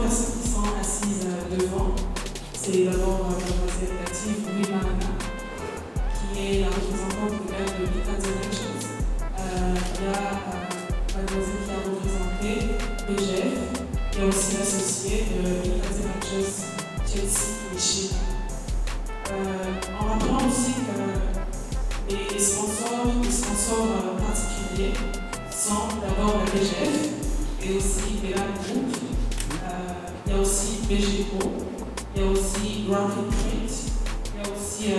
personnes qui sont assises devant. C'est d'abord mademoiselle Latif Ouimarana, qui est la représentante légale de Icade Ventures. Il y a mademoiselle qui a représenté BGF. Il y a aussi l'associé de Icade Ventures, Chelsea Michel. En rappelant aussi que les sponsors particuliers sont d'abord la BGF et aussi Bella Group. Il y a aussi BGO, il y a aussi Graphic Print, il y a aussi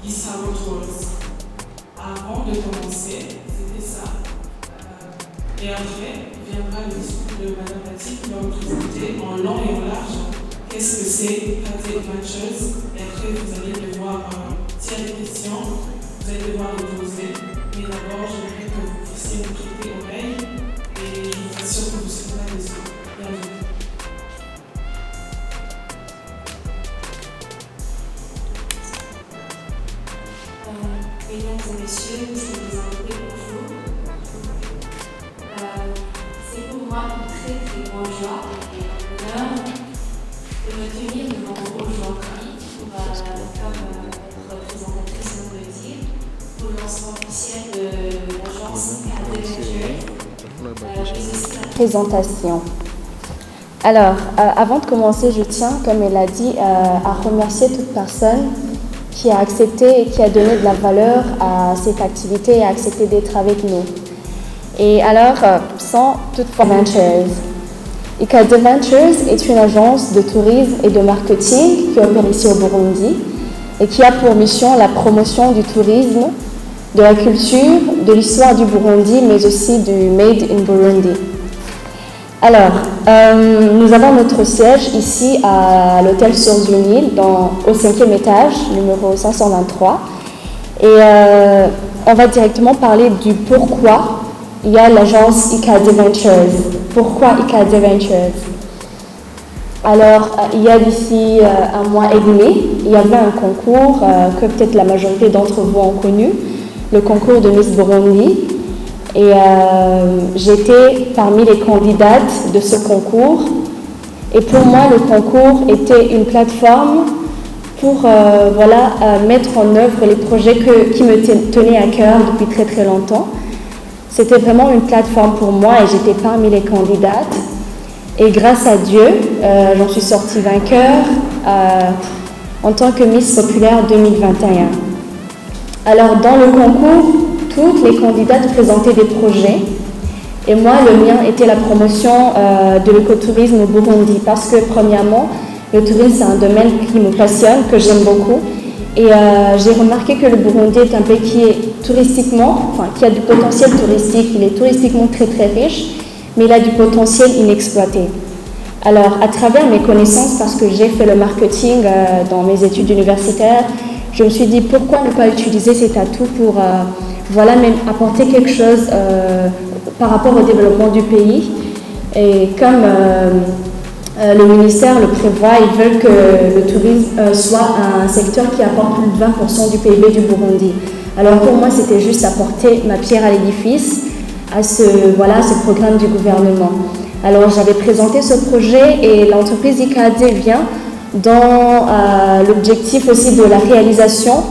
Gisaro Tours. Avant de commencer, c'était ça. Et après, viendra le discours de Madame Latif qui va vous présenter en long et en large qu'est-ce que c'est Icade Ventures. Et après, vous allez devoir, s'il y a des questions, vous allez devoir les poser. Mais d'abord, j'aimerais que vous puissiez vous prêter oreille et je vous assure que vous serez là dessus. Bienvenue. Mesdames et messieurs, je vous en prie, bonjour. C'est pour moi une très très grande joie et un honneur de me tenir devant vous aujourd'hui pour, comme votre présentatrice vient de le dire, pour le lancement officiel de l'agence Icade Ventures. Présentation. Alors, avant de commencer, je tiens, comme elle a dit, à remercier toute personne qui a accepté et qui a donné de la valeur à cette activité et a accepté d'être avec nous. Et alors, sans toutefois Ventures. Icade Ventures est une agence de tourisme et de marketing qui opère ici au Burundi et qui a pour mission la promotion du tourisme, de la culture, de l'histoire du Burundi, mais aussi du Made in Burundi. Alors, nous avons notre siège ici à l'hôtel Sur-Zunil, au 5e étage, numéro 523. Et on va directement parler du pourquoi il y a l'agence Icade Ventures. Pourquoi Icade Ventures? Alors, il y a d'ici un mois et demi, il y avait un concours que peut-être la majorité d'entre vous ont connu, le concours de Miss Burundi. Et j'étais parmi les candidates de ce concours. Et pour moi, le concours était une plateforme pour mettre en œuvre les projets qui me tenaient à cœur depuis très très longtemps. C'était vraiment une plateforme pour moi et j'étais parmi les candidates. Et grâce à Dieu, j'en suis sortie vainqueur en tant que Miss Populaire 2021. Alors dans le concours, toutes les candidates présentaient des projets et moi, le mien était la promotion de l'écotourisme au Burundi parce que premièrement, le tourisme c'est un domaine qui me passionne, que j'aime beaucoup et j'ai remarqué que le Burundi est un pays qui est qui a du potentiel touristique, il est touristiquement très très riche, mais il a du potentiel inexploité. Alors à travers mes connaissances, parce que j'ai fait le marketing dans mes études universitaires, je me suis dit pourquoi ne pas utiliser cet atout pour même apporter quelque chose par rapport au développement du pays. Et comme le ministère le prévoit, ils veulent que le tourisme soit un secteur qui apporte plus de 20% du PIB du Burundi. Alors pour moi, c'était juste apporter ma pierre à l'édifice à ce programme du gouvernement. Alors j'avais présenté ce projet et l'entreprise Icade vient dans l'objectif aussi de la réalisation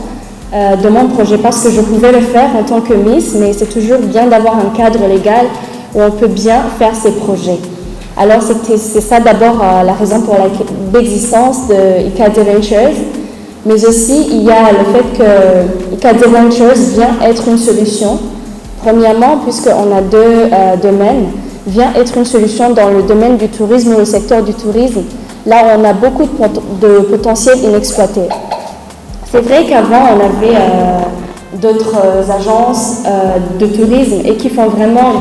de mon projet parce que je pouvais le faire en tant que Miss, mais c'est toujours bien d'avoir un cadre légal où on peut bien faire ses projets. Alors c'est ça d'abord la raison pour l'existence de Icade Ventures, mais aussi il y a le fait que Icade Ventures vient être une solution. Premièrement, puisqu'on a deux domaines, vient être une solution dans le domaine du tourisme ou le secteur du tourisme, là où on a beaucoup de potentiel inexploité. C'est vrai qu'avant, on avait d'autres agences de tourisme et qui font vraiment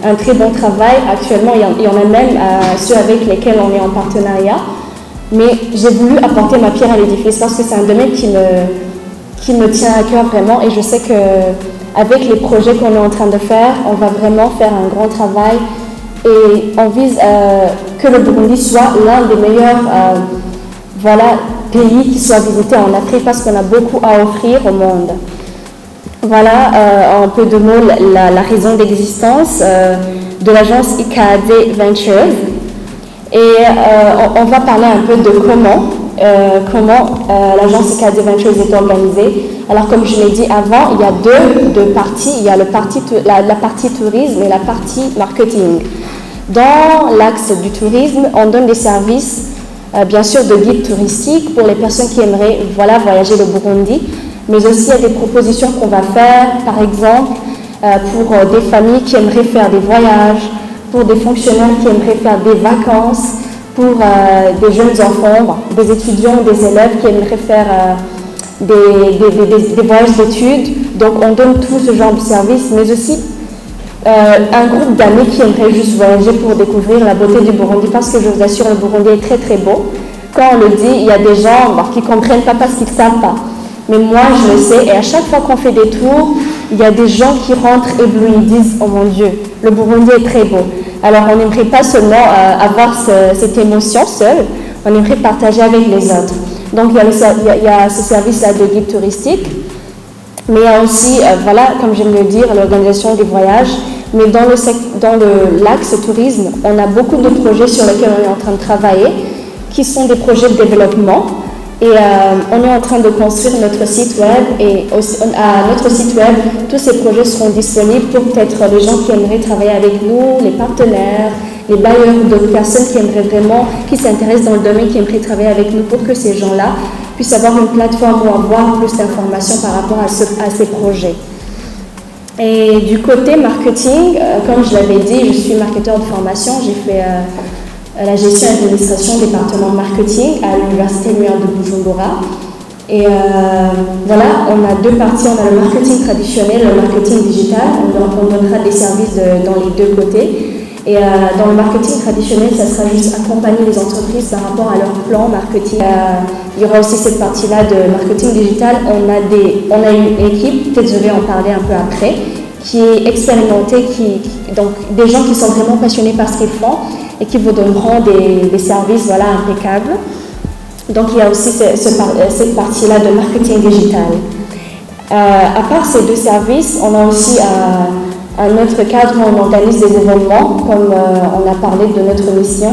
un très bon travail. Actuellement, il y en a même ceux avec lesquels on est en partenariat. Mais j'ai voulu apporter ma pierre à l'édifice parce que c'est un domaine qui me tient à cœur vraiment et je sais qu'avec les projets qu'on est en train de faire, on va vraiment faire un grand travail et on vise que le Burundi soit l'un des meilleurs pays qui soit visité en Afrique parce qu'on a beaucoup à offrir au monde. Voilà un peu de mots la raison d'existence de l'agence Icade Ventures. Et on va parler un peu de comment l'agence IKAD Ventures est organisée. Alors comme je l'ai dit avant, il y a deux parties. Il y a la partie tourisme et la partie marketing. Dans l'axe du tourisme, on donne des services, bien sûr, de guide touristique pour les personnes qui aimeraient voyager le Burundi, mais aussi il y a des propositions qu'on va faire, par exemple, pour des familles qui aimeraient faire des voyages, pour des fonctionnaires qui aimeraient faire des vacances, pour des jeunes enfants, des étudiants, des élèves qui aimeraient faire des voyages d'études. Donc on donne tout ce genre de services, mais aussi un groupe d'amis qui aimeraient juste voyager pour découvrir la beauté du Burundi, parce que je vous assure, le Burundi est très très beau. Quand on le dit, il y a des gens qui ne comprennent pas parce qu'ils ne savent pas. Mais moi, je le sais, et à chaque fois qu'on fait des tours, il y a des gens qui rentrent éblouis, ils disent « Oh mon Dieu, le Burundi est très beau ». Alors, on n'aimerait pas seulement avoir cette émotion seule, on aimerait partager avec les autres. Donc, il y a ce service-là de guide touristique, mais il y a aussi, comme j'aime le dire, l'organisation des voyages. Mais dans l'axe tourisme, on a beaucoup de projets sur lesquels on est en train de travailler, qui sont des projets de développement. Et on est en train de construire notre site web, et à notre site web, tous ces projets seront disponibles pour peut-être les gens qui aimeraient travailler avec nous, les partenaires, les bailleurs, d'autres personnes qui s'intéressent dans le domaine, qui aimeraient travailler avec nous, pour que ces gens-là puissent avoir une plateforme ou avoir plus d'informations par rapport à ces projets. Et du côté marketing, comme je l'avais dit, je suis marketeur de formation, j'ai fait la gestion et l'administration des départements marketing à l'Université Lumière de Bujumbura. Et on a deux parties, on a le marketing traditionnel et le marketing digital. On donnera des services dans les deux côtés. Et dans le marketing traditionnel, ça sera juste accompagner les entreprises par rapport à leur plan marketing. Il y aura aussi cette partie-là de marketing digital. On a une équipe, peut-être je vais en parler un peu après, qui est expérimentée, donc des gens qui sont vraiment passionnés par ce qu'ils font et qui vous donneront des services impeccables. Donc il y a aussi cette partie-là de marketing digital. À part ces deux services, on a aussi un autre cadre où on organise des événements, comme on a parlé de notre mission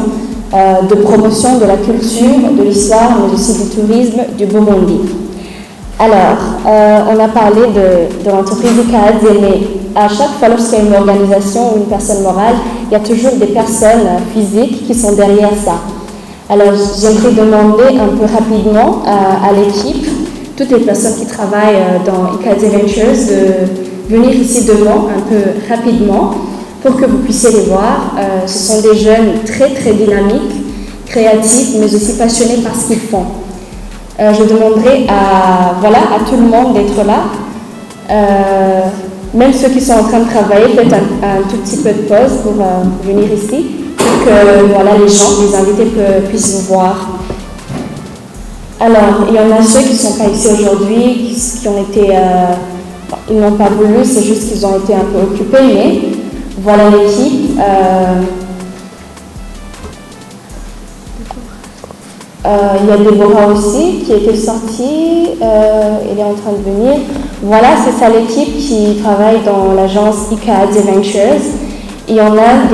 de promotion de la culture, de l'histoire, mais aussi du tourisme du Burundi. Alors, on a parlé de l'entreprise IKAD, mais à chaque fois lorsqu'il y a une organisation ou une personne morale, il y a toujours des personnes physiques qui sont derrière ça. Alors, j'aimerais demander un peu rapidement à l'équipe, toutes les personnes qui travaillent dans IKAD Ventures, de venir ici devant un peu rapidement pour que vous puissiez les voir. Ce sont des jeunes très très dynamiques, créatifs, mais aussi passionnés par ce qu'ils font. Je demanderai à tout le monde d'être là, même ceux qui sont en train de travailler, faites un tout petit peu de pause pour venir ici, pour que les invités puissent vous voir. Alors, il y en a ceux qui ne sont pas ici aujourd'hui, qui ont été... ils n'ont pas voulu, c'est juste qu'ils ont été un peu occupés, mais voilà l'équipe. Il y a Déborah aussi qui était sortie, elle est en train de venir. Voilà, c'est ça l'équipe qui travaille dans l'agence IKAD Ventures. Il y en a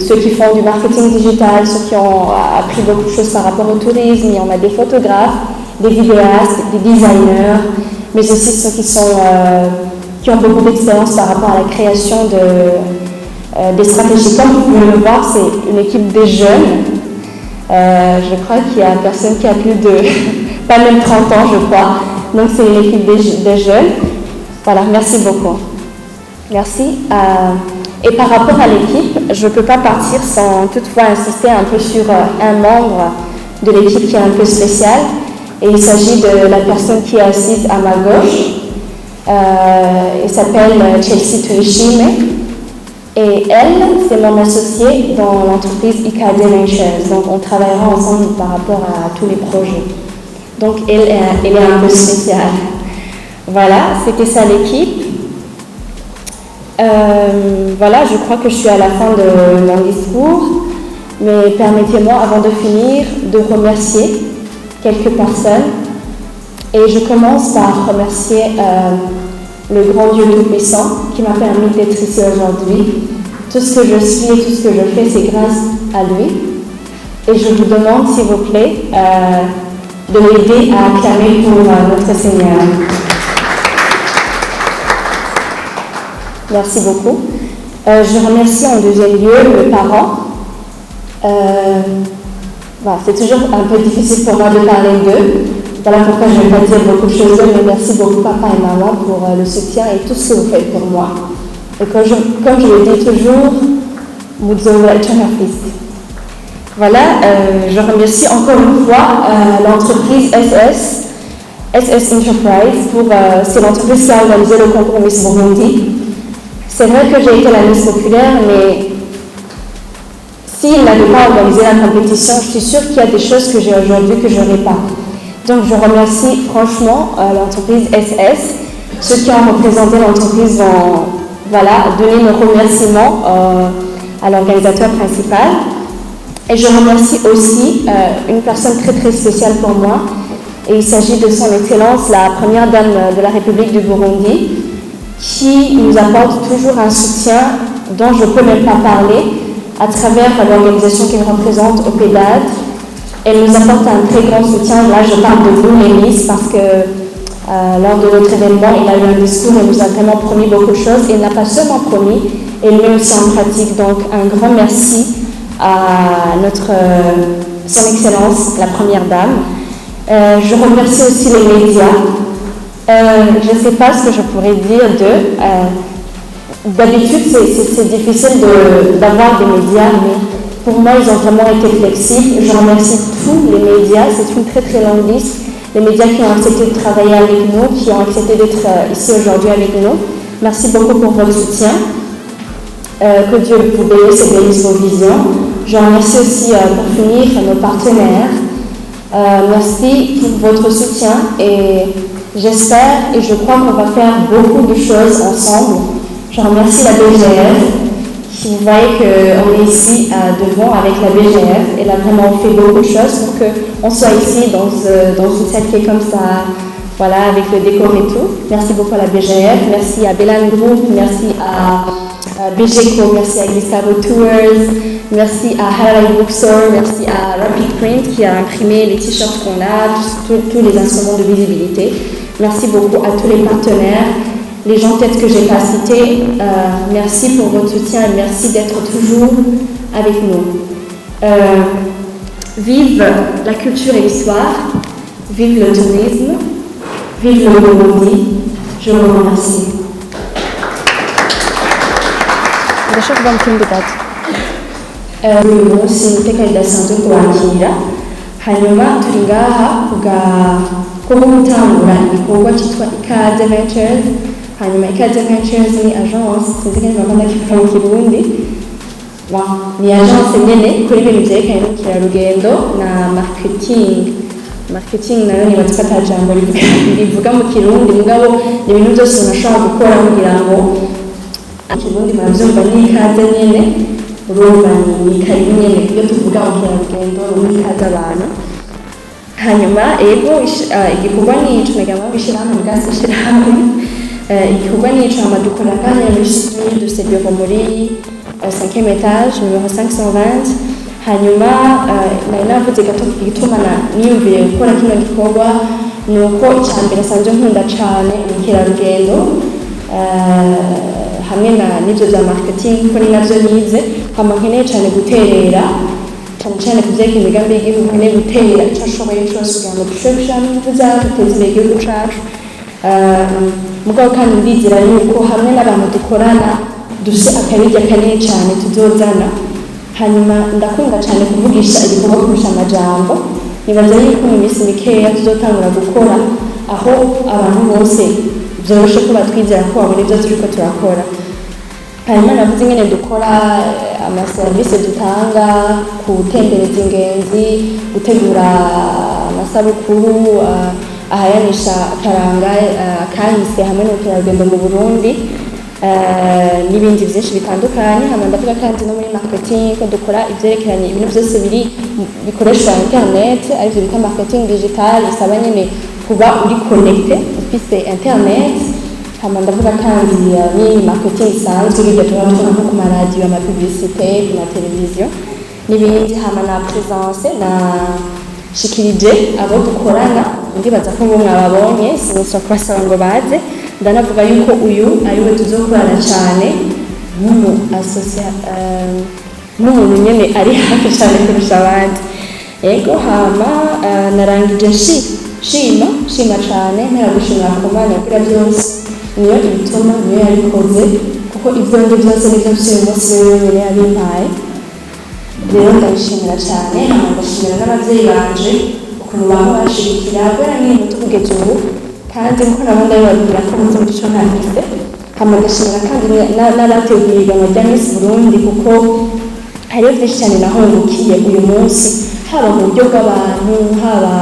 ceux qui font du marketing digital, ceux qui ont appris beaucoup de choses par rapport au tourisme. Il y en a des photographes, des vidéastes, des designers, mais aussi ceux qui ont beaucoup d'expérience par rapport à la création des stratégies. Comme vous pouvez le voir, c'est une équipe des jeunes. Je crois qu'il y a personne qui a plus de, pas même 30 ans, je crois. Donc c'est une équipe des jeunes. Voilà, merci beaucoup. Merci. Et par rapport à l'équipe, je ne peux pas partir sans toutefois insister un peu sur un membre de l'équipe qui est un peu spécial. Et il s'agit de la personne qui est assise à ma gauche. Elle s'appelle Chelsea Tuishime. Et elle, c'est mon associée dans l'entreprise IKAD Ventures. Donc, on travaillera ensemble par rapport à tous les projets. Donc, elle est un peu spéciale. Voilà, c'était ça l'équipe. Je crois que je suis à la fin de mon discours. Mais permettez-moi, avant de finir, de remercier quelques personnes. Et je commence par remercier le grand Dieu Tout-Puissant qui m'a permis d'être ici aujourd'hui. Tout ce que je suis et tout ce que je fais, c'est grâce à lui. et je vous demande, s'il vous plaît, de m'aider à acclamer pour notre Seigneur. Merci beaucoup. Je remercie en deuxième lieu mes parents. Voilà, c'est toujours un peu difficile pour moi de parler d'eux. Voilà pourquoi je ne vais pas dire beaucoup de choses, mais merci beaucoup papa et maman pour le soutien et tout ce que vous faites pour moi. Et comme je le dis toujours, voilà, je remercie encore une fois l'entreprise SS Enterprise pour c'est l'entreprise qui a organisé le concours Miss Burundi. C'est vrai que j'ai été la Miss populaire, mais s'ils n'avaient pas organisé la compétition, je suis sûre qu'il y a des choses que j'ai aujourd'hui que je n'aurais pas. Donc je remercie franchement l'entreprise SS. Ceux qui ont représenté l'entreprise vont donner nos remerciements à l'organisateur principal. Et je remercie aussi une personne très très spéciale pour moi. Et il s'agit de son Excellence, la première dame de la République du Burundi, qui nous apporte toujours un soutien dont je ne peux même pas parler à travers l'organisation qu'elle représente au PEDAD. Elle nous apporte un très grand soutien. Là, je parle de vous, les Miss, parce que lors de notre événement, il a eu un discours et nous a vraiment promis beaucoup de choses. Et il n'a pas seulement promis, il met aussi en pratique. Donc, un grand merci à son Excellence, la Première Dame. Je remercie aussi les médias. Je ne sais pas ce que je pourrais dire d'eux. D'habitude, c'est difficile d'avoir des médias, mais pour moi, ils ont vraiment été flexibles. Je remercie tous les médias. C'est une très très longue liste. Les médias qui ont accepté de travailler avec nous, qui ont accepté d'être ici aujourd'hui avec nous. Merci beaucoup pour votre soutien. Que Dieu vous bénisse et bénisse vos visions. Je remercie aussi, pour finir, nos partenaires. Merci pour votre soutien et j'espère et je crois qu'on va faire beaucoup de choses ensemble. Je remercie la BGF. Vous voyez qu'on est ici devant avec la BGF. Elle a vraiment fait beaucoup de choses pour qu'on soit ici dans une salle qui est comme ça, voilà, avec le décor et tout. Merci beaucoup à la BGF, merci à Belan Group, merci à BGCO, merci à Gustavo Tours, merci à Highlight Bookstore, merci à Rapid Print qui a imprimé les t-shirts qu'on a, tous les instruments de visibilité. Merci beaucoup à tous les partenaires. Les gens peut-être que je n'ai pas cités, merci pour votre soutien et merci d'être toujours avec nous. Vive la culture et l'histoire, vive le tourisme, vive le Burundi. Je vous remercie. Uyu munsi iteka ridasanzwe kubakira hanyuma turi ngaha kubwo gutangura igikorwa cyitwa Ikaze Ventures. Hanyuma Ikaze Ventures ni agence sinzi ko niba ndakivuga mu Kirundi, ni agence nyene kuri ibintu byerekanye n'ubukerarugendo na marketing nayo nibatse ko atajambo rivuga mu Kirundi, mugabo ni ibintu byose umuntu ashobora gukora kugira ngo Kirundi murabyumva ni ikaze nyene, urumva ni karibu nyene iyo tuvuga ubukerarugendo ni ikaze abantu. Hanyuma igikorwa ni ico megamo bishirahamwe bwase shirahamwe igikorwa ni ico amadukorera kandi muri de Sebioko muri 5e étage numéro 520. Hanyuma nari navuze gato igituma niyumvire gukora kino gikorwa ni uko icyambere sanzwe nkunda cane ubukerarugendo hamwe n'ibyo bya marketing kuko ni nabyo nize, hama nkeneye cyane guterera cyane kubyeka imigambi y'igihugu, nkeneye gutera icyo ashoboye cyose kugira ngo dushobore gushyiramo ingufu zacu duteze imbere igihugu cyacu. Mugabo kandi ndizera yuko hamwe n'abantu dukorana dufite akabirya kanini cyane tuzozana. Hanyuma ndakunda cyane kuvugisha ibikorwa kurusha amajambo. Nibaza yuko mu minsi mikeya tuzotangura gukora aho abantu bose byoroshe ko batwizera ko babona ibyo turiko turakora. Hanyuma navuze ingene dukora amaserivisi dutanga, gutembereza ingenzi, gutegura amasabukuru, ahayanisha akaranga kahise hamwe n'ubukerarugendo mu Burundi, n'ibindi byinshi bitandukanye. Hama ndavuga kandi no muri marketing ko dukora ivyerekeranye ibintu byose bikoreshwa internet, arivyo bita marketing digital, bisaba nyene kuba uri connecté ufise internet. Hama ndavuga kandi ni marketing isanzwe hirya tuba tubona nko ku maradiyo, amapublicité, ku mateleviziyo. n'ibindi hama na presence na shikirije abo dukorana ndibaza ko bo mwababonye sinuswa kubasaba ngo baze ndanavuga yuko uyu ariwe tuzokorana cyane nk'umuntu nyene ari hafi cyane kurusha abandi ego hama narangije shima cyane nteragushimira ku Mana kugira byose niyo ibituma niyo yabikoze kuko ibyo ndi byose nibyo by'uyu munsi rero nyine yabimpaye rero ndabishimira cyane ndashimira n'ababyeyi banje ukuntu baba bashigikira kubera nyine tugeze ubu kandi nkuko nabo ndabibabwira ko muzi icyo ntagize hama ndashimira kandi n'abateguye ihiganwa rya Miss Burundi kuko hariho byinshi cyane nahungukiye uyu munsi haba mu buryo bw'abantu haba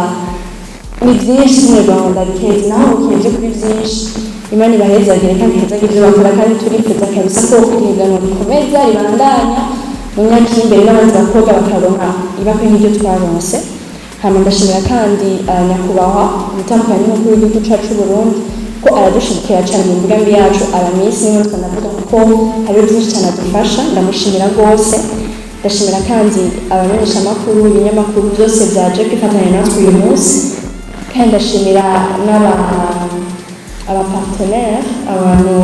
ni byinshi mu Rwanda ndabikeze nahungukiye by'ukuri byinshi Imana ibahezagire kandi ihezagire ibyo bakora kandi turifuza kabisa ko ihiganwa rikomeza ribandanya mu myaka iri imbere n'abandi bakobwa bakaronka ibakwe nk'ibyo twaronse hama ndashimira kandi nyakubahwa umutambukanyi w'umukuru w'igihugu cyacu Burundi ko aradushigikira cyane mu migambi yacu abamisi niyo twanavuga kuko hariho byinshi cyane adufasha ndamushimira rwose ndashimira kandi abamenyeshamakuru ibinyamakuru byose byaje kwifatanya natwe uyu munsi kandi ndashimira abapartenaire abantu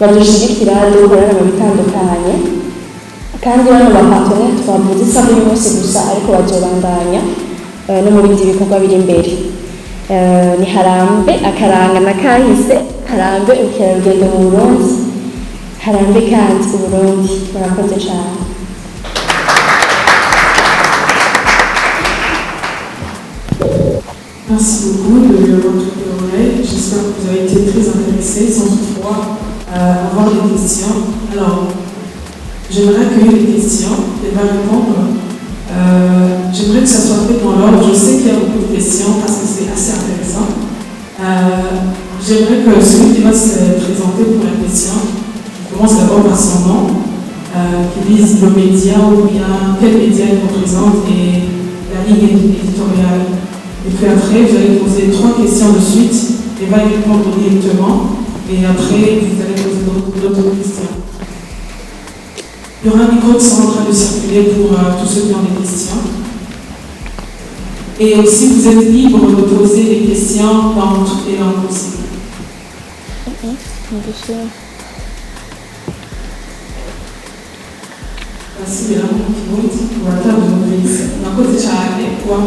badushigikira dukorana mu bitandukanye kandi bano bapartenaire twavuze isaha uyu munsi gusa ariko bazobandanya no mu bindi bikorwa biri imbere ni harambe akaranga na kahise harambe ubukerarugendo mu Burundi harambe kandi Uburundi murakoze cyane. Merci beaucoup de votre oreille. J'espère que vous avez été très intéressés sans toutefois avoir des questions. Alors, j'aimerais accueillir les questions et va répondre. J'aimerais que ça soit fait dans l'ordre. Je sais qu'il y a beaucoup de questions parce que c'est assez intéressant. J'aimerais que celui qui va se présenter pour la question commence d'abord par son nom, qui dise le média ou bien quel média il représente et la ligne éditoriale. Et puis après, vous allez poser 3 questions de suite et va y répondre directement. Et après, vous allez poser d'autres questions. Il y aura un micro qui sera en train de circuler pour tous ceux qui ont des questions. Et aussi, vous êtes libre de poser des questions dans toutes les langues possibles. Voici les langues qui vont être pour la table de l'Église. On a côté Charles pour un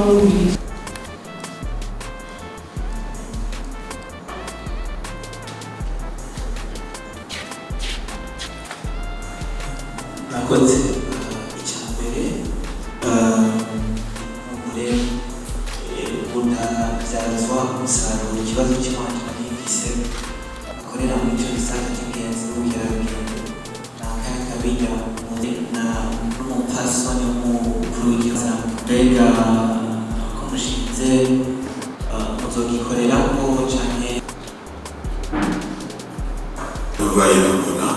nakoze icyambere umugore unabyazwa umusaruro ikibazo cy'imari n'ibise akorera muri icyo gisata cy'ingenzi n'ubukerarugendo n'akaya kabijya n'umupfasoni w'umukuru w'igihugu mbega ko mushinze muzogikorera ko canke bayirabona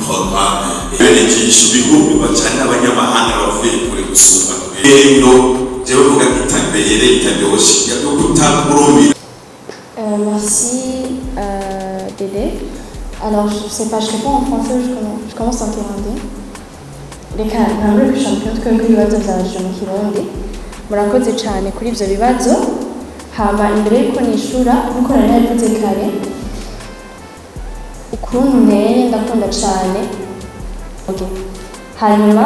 programme berekeje ibihugu bacana abanyamahanga bavuye kure gusumba rero jewe vuga kitambere itabyoshi yakutamurumira. Merci Dédé. Alors je sais pas, je réponds en français ou je commence en kirundi. Reka ntangure ku champion twebwe ibibazo byaje mu kirundi murakoze cyane kuri ibyo bibazo hama imbere y'uko nishura nkuko nari nabivuze kare ukuntu nteye ndakunda cyane hanyuma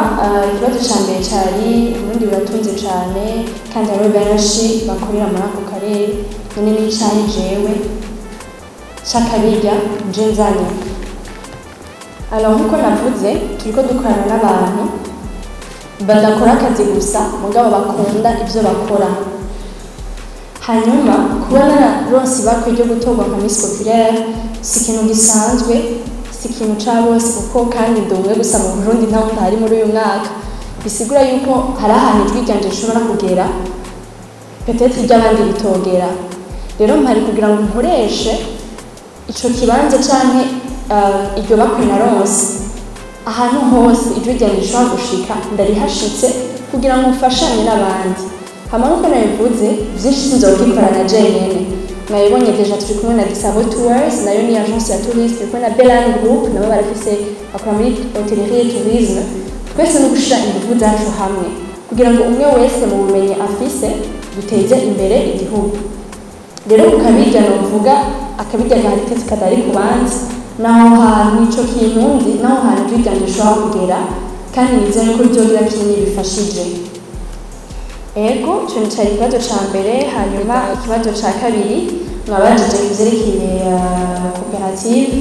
ikibazo cya mbere cyari ubundi buratunze cyane kandi hariho benshi bakorera muri ako karere none n'icyari jewe cy'akabirya nje nzanye alors nkuko navuze turiko dukorana n'abantu badakora akazi gusa mugabo bakunda ibyo bakora hanyuma kubona ronsi bakwiye ryo gutorwa nka Miss Populaire si ikintu gisanzwe si ikintu ca bose kuko kandi ndumwe gusa mu Burundi ntaho ntari muri uyu mwaka bisigura yuko hari ahantu ijwi ryanje rishobora kugera peut-être iry'abandi bitogera rero mpari kugira ngo nkoreshe ico kibanza canke iryo bakwiye na ronsi ahantu hose ijwi ryanje rishobora gushika ndarihashitse kugira ngo mfashanye n'abandi hama nkuko nabivuze byinshi sinzogikora na jenyene mwabibonye deja turi kumwe na Gisabo Tours nayo ni agence ya tourisme turi kumwe na Belan Group nabo barafise bakora muri hôtellerie et tourisme twese no gushyira ingufu zacu hamwe kugira ngo umwe wese mu bumenyi afise duteze imbere igihugu. Rero ukabirya ni uvuga akabirya gaharitse katari ku bandi, naho hantu icyo kintu nzi, naho hantu ibirya bishobora kugera kandi nizere ko byogira kinini bifashije. Ego icyo cyari ikibazo cya mbere. Hanyuma ikibazo cya kabiri mwabajije ibyerekeye koperative,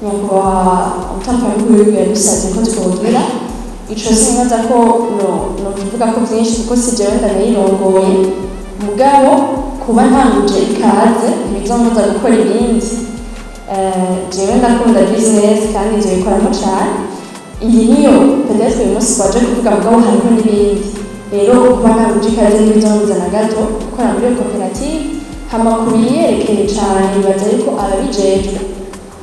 nyakubahwa umutambukanyi w'igihugu yabisabye ko twogira. Ico sinkaza ko no kuvuga ko byinshi kuko si jewe ndanayirongoye, mugabo kuba ntanguje ikaze ntibizombuza gukora ibindi. Jewe ndakunda business kandi nje bikoramo cyane. Iyi niyo peut-être uyu munsi twaje kuvuga mugabo hariho n'ibindi. Rero kuba ntanguje ikaze ntibizombuza na gato gukora muri iyo koperative. Hama kubiyerekeye cyane bibaza ariko ababijejwe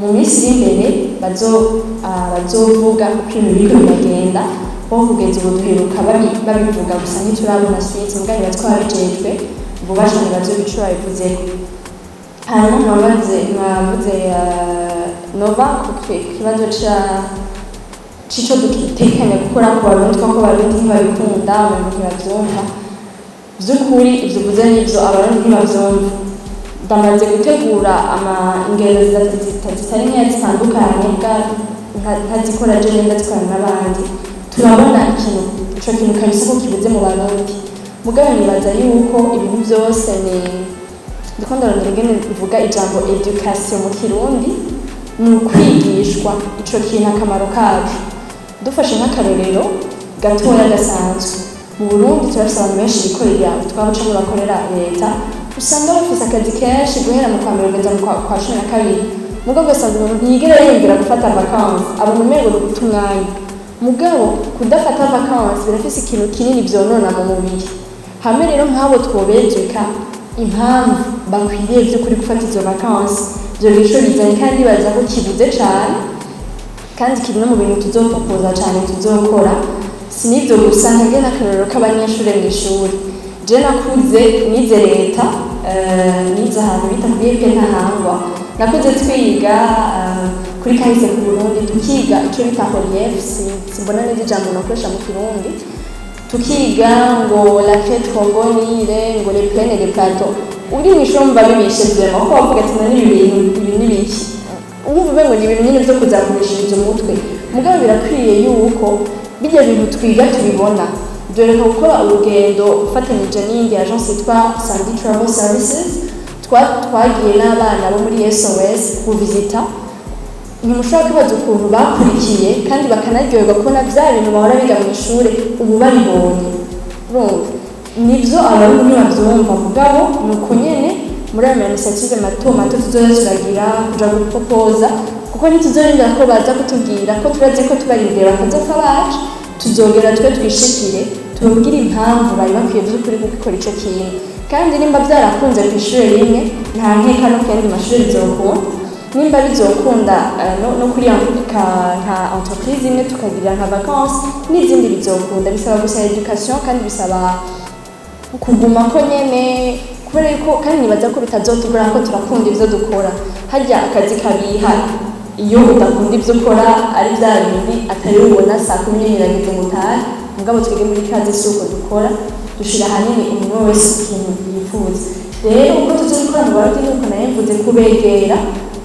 mu minsi iri imbere bazovuga uko ibintu biriko biragenda, bo kugeza ubu duheruka babivuga gusa ntiturabona suite, mugabo batwabijejwe vuba cyane bazobica babivuzeko. Hanyuma mwavuze Nova ku kibazo c'ico dutekanya gukora ku barundi, ko abarundi ntibabikunda, abantu ntibavyumva. Vy'ukuri ivyo uvuze n'ivyo abarundi ntibavyumva. Ndamaze gutegura ingendo zitari nkeya zitandukanye ntazikora je nenda zikorana n'abandi. Turabona ico kintu kabisa ko kibuze mu barundi, mugabo nibaza yuko ibintu byose ndiko ndarondera ingene mvuga ijambo education mu Kirundi, ni ukwigishwa ico kintu akamaro kacu. Dufashe nk'akarorero gatoya gasanzwe, mu Burundi turafise abantu benshi bikorera twabaca mu bakorera leta, usanga bafise akazi kenshi guhera mu kwa mbere kugeza mu kwa cumi na kabiri, mugabo ugasanga umuntu ntiyigera yiyumvira gufata vacances, abona umengo ni uguta umwanya. Mugabo kudafata vacances birafise ikintu kinini vyonona mu mubiri. Hamwe rero nk'abo twobejeka impamvu bakwiriye vy'ukuri gufata izo vacances, ivyo bico bizanye kandi baza ko kibuze cane, kandi kiri no mu bintu tuzopropoza cane tuzokora. Sinivyo gusa, ntange n'akarorero k'abanyeshure mw'ishuri. Je nakuze nize leta, nize ahantu bita kuri EPE Ntahangwa. Nakuze twiga kuri kahise ku Burundi, tukiga icyo bita relief, simbona neza ijambo nakoresha mu Kirundi. Tukiga ngo la fête congolise, ngo les plaines de plateau. Uri mwishomba bibishe vyema ko bavuga ati nani ibintu nibiki. Ubu ngo ni ibintu nyine byo kuzakurishiriza umutwe. Mugabo birakwiye yuko bijya bintu twiga tubibona. Dore ko gukora urugendo ufatanyije n'indi agence yitwa Sandy Travel Services, twagiye n'abana bo muri SOS kuvisita. Ntimushobora kubaza ukuntu bakurikiye kandi bakanaryoherwa kubona bya bintu bahora biga mu ishuri ubu babibonye. Nibyo abarundi ntibabyumva, mugabo ni uko nyene muri ayo initiative mato tuzoza turagira kuja gupropoza, kuko ntituzorindira ko baza kutubwira ko turazi ko tubarindira bakazofa bacu, tuzogera twe twishikire tubabwire impamvu bari bakwiye vy'ukuri gukora ico kintu. Kandi nimba byarakunze ku ishuri rimwe, nta nkeka no kuyandi mashuri bizokunda. Nimba bizokunda no kuri nka entreprise imwe tukagira nka vacances, n'izindi bizokunda. Bisaba gusa education kandi bisaba kuguma ko nyene, kubera yuko kandi nibaza ko bitazotugora ko turakunda ivyo dukora. Harya akazi kabiha iyo udakunda ivyo ukora ari bya bindi atari ubona saa 10 irageze ngo utahe, mugabo twige muri kazi suko dukora dushira hanini umuntu wese ikintu yifuza. Rero uko tuzokora mu Burundi nuko naye mvuze kubegera,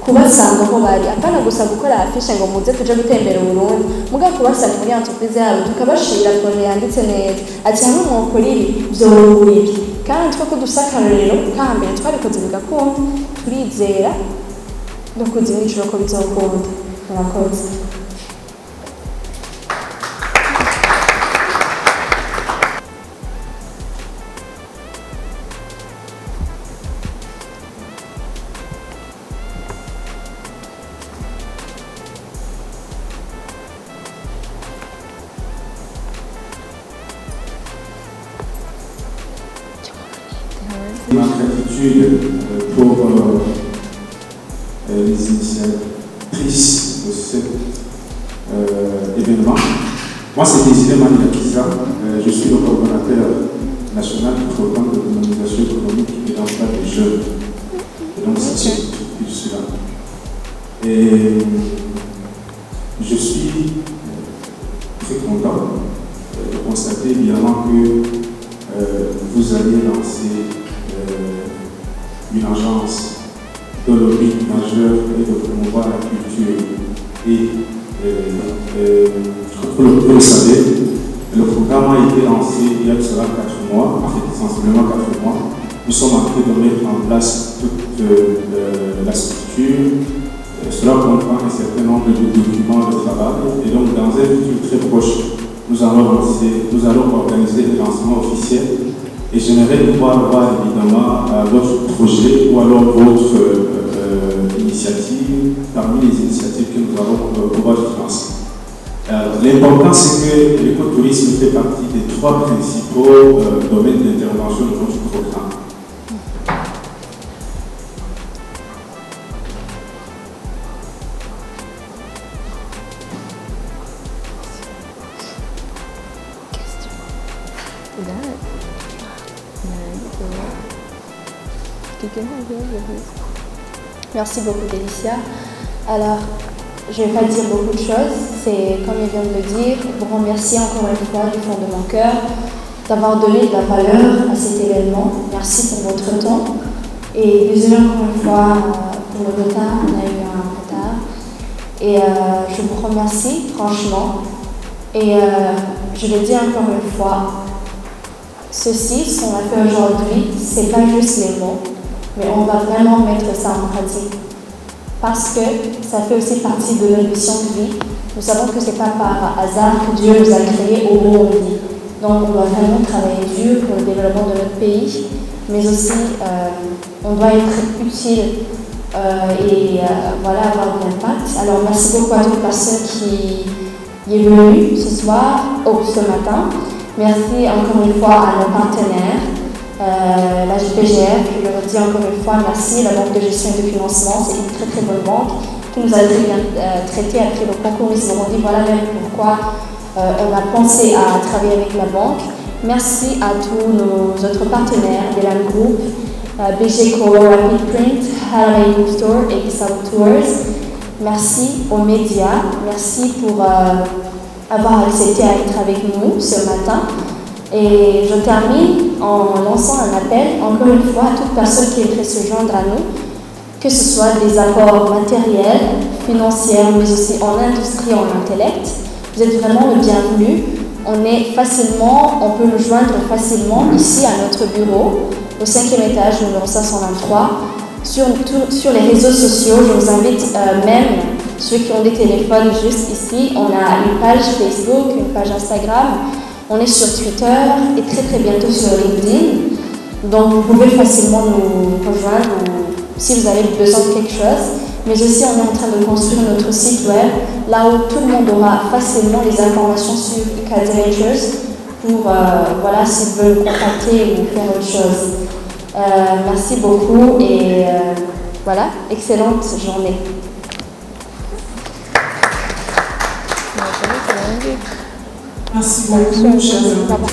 kubasanga aho bari, apana gusa gukora afishe ngo muze tuje gutembera Burundi, mugabo kubasanga muri entreprise yabo tukabashira projet yanditse neza ati hamwe mwokora ibi vyoburi ibi, kandi twako dusakarero kambere twarikoze bigakunda, turizera no kuzimisha ko bizokunda. Murakoze. Ma gratitude pour les initiatrices de cet événement. Moi, c'est Désiré Maniakiza. Je suis le coordonnateur national du programme de dynamisation économique et d'emploi des jeunes. Et donc, c'est ce que je suis là. Et je suis très content de constater évidemment que vous allez lancer une agence dont le but majeur est de promouvoir la culture. Et comme vous le savez, le programme a été lancé il y a cela 4 mois, en fait sensiblement 4 mois. Nous sommes en train de mettre en place toute la structure. Cela comprend un certain nombre de documents de travail. Et donc, dans un futur très proche, nous allons organiser des lancements officiels. Et j'aimerais pouvoir voir évidemment votre projet ou alors votre initiative parmi les initiatives que nous allons pouvoir financer. L'important, c'est que l'écotourisme fait partie des 3 principaux domaines d'intervention de notre programme. Merci beaucoup, Délicia. Alors, je ne vais pas dire beaucoup de choses. C'est, comme il vient de le dire, vous remercier encore une fois du fond de mon cœur d'avoir donné de la valeur à cet événement. Merci pour votre temps. Et désolé encore une fois pour le retard. On a eu un retard. Et je vous remercie, franchement. Et je vais dire encore une fois, ceci, ce qu'on a fait aujourd'hui, c'est pas juste les mots, mais on va vraiment mettre ça en pratique. Parce que ça fait aussi partie de notre mission de vie. Nous savons que ce n'est pas par hasard que Dieu nous a créés au moment où on vit. Donc on doit vraiment travailler dur pour le développement de notre pays, mais aussi on doit être utile et voilà, avoir de l'impact. Alors merci beaucoup à toute personne qui est venue ce matin. Merci encore une fois à nos partenaires, la JPGF, je le redis encore une fois, merci, la Banque de gestion et de financement, c'est une très très bonne banque qui nous a très bien traité après le concours Miss Burundi. Voilà même pourquoi on a pensé à travailler avec la banque. Merci à tous nos autres partenaires, Delam Group, BGco, Rapid Print, Haramei Bookstore et South Tours. Merci aux médias, merci pour avoir accepté à être avec nous ce matin. Et je termine en lançant un appel, encore une fois, à toute personne qui aimerait se joindre à nous, que ce soit des apports matériels, financiers, mais aussi en industrie, en intellect. Vous êtes vraiment le bienvenu. On peut nous joindre facilement ici à notre bureau, au 5e étage, numéro 523. Sur les réseaux sociaux, je vous invite même, ceux qui ont des téléphones juste ici, on a une page Facebook, une page Instagram, on est sur Twitter et très très bientôt sur LinkedIn. Donc vous pouvez facilement nous rejoindre si vous avez besoin de quelque chose. Mais aussi on est en train de construire notre site web, là où tout le monde aura facilement les informations sur ICAD Ventures pour, voilà, s'ils veulent contacter ou faire autre chose. Merci beaucoup et voilà, excellente journée. Merci beaucoup, chers amis.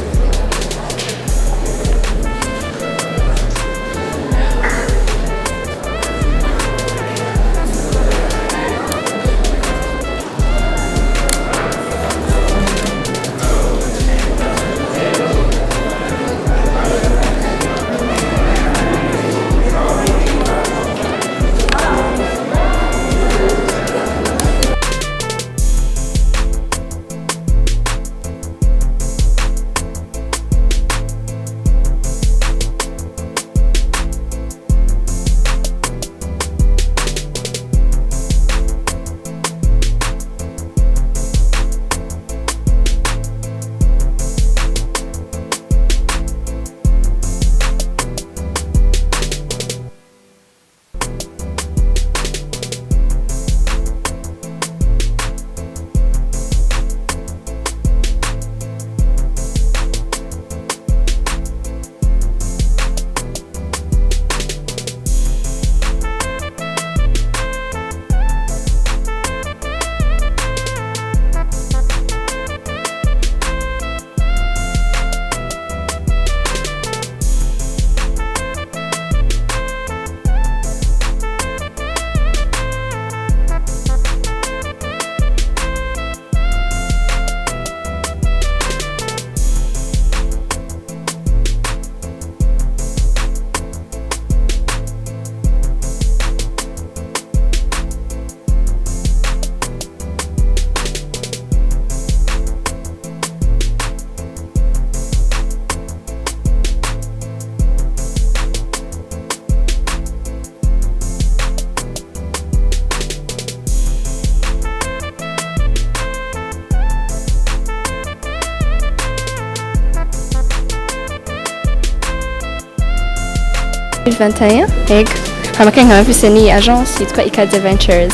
2021 yego hama kandi nkaba mfise ni agence yitwa Ikaze Ventures.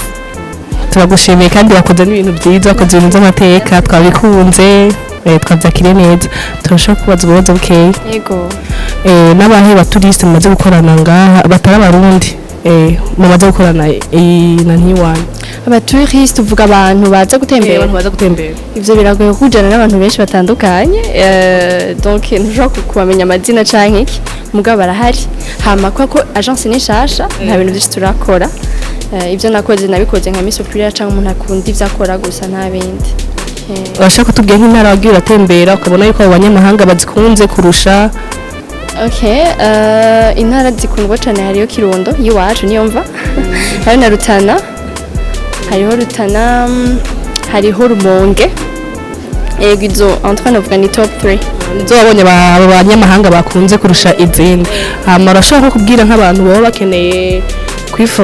Turagushimiye kandi wakoze n'ibintu byiza, wakoze ibintu by'amateka twabikunze, twabyakiriye neza. Turashaka kubaza ububazo bukeya. Yego. N'abahe baturiste mumaze gukorana ngaha batari abarundi mumaze gukorana na ntiwanyu? Abaturiste uvuga abantu baza gutembera. Abantu baza gutembera. Ivyo biragoye kujana n'abantu benshi batandukanye, donc ntushobora kubamenya amazina canke iki mugabo barahari. Hama ko agence ni nshasha nta bintu byinshi turakora. Ibyo nakoze nabikoze nka Miss Ophelia cyangwa umuntu akunda ivyo akora gusa nta bindi. Urashaka kutubwira nk'intara wagiye uratembera ukabona yuko abo banyamahanga bazikunze kurusha? Okay, intara zikundwa cyane hariyo Kirundo yiwacu niyo mva. Hari na Rutana. Hariho Rutana, hariho Rumonge. Yego izo entre novuga ni top 3. Nizo wabonye abo banyamahanga bakunze kurusha izindi. Hama urashaka kubwira nk'abantu baba bakeneye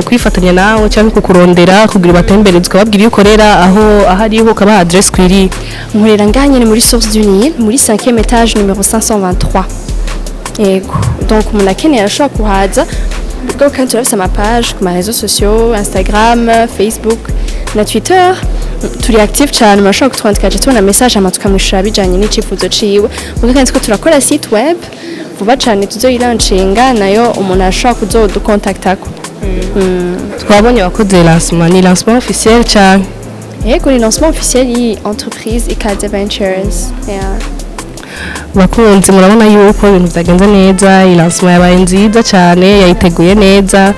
kwifatanya nawe cyangwa kukurondera kugira batemberezwe ukababwira iyo ukorera aho ahariho ukabaha adresse kwiri? Nkorera nganye ni muri Source du Nil muri 5e étage numéro 523. Yego donc umuntu akeneye arashobora kuhaza ubwo kandi turafise ama page ku ma réseaux sociaux Instagram, Facebook na Twitter. Turi active cyane murashobora kutwandika tubona message ama tukamwishura bijanye n'icifuzo ciwe. Ubwo kandi ko turakora site web vuba cyane tuzoyilanchinga nayo umuntu ashobora kuzoducontactako. Twabonye wakoze lancement, ni lancement officiel cyane? Yego ni lancement officiel yi entreprise Ikaze Ventures. Bakunzi murabona yuko ibintu byagenze neza, iyi lancement yabaye nziza cyane, yayiteguye neza.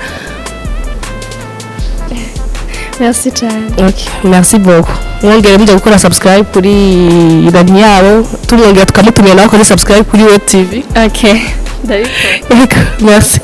Merci cyane. Okay, merci beaucoup. Mwongere mujye gukora subscribe kuri radio yabo, tumwongera tukamutumira nawe kuri subscribe kuri Web TV. Okay. D'accord. Merci.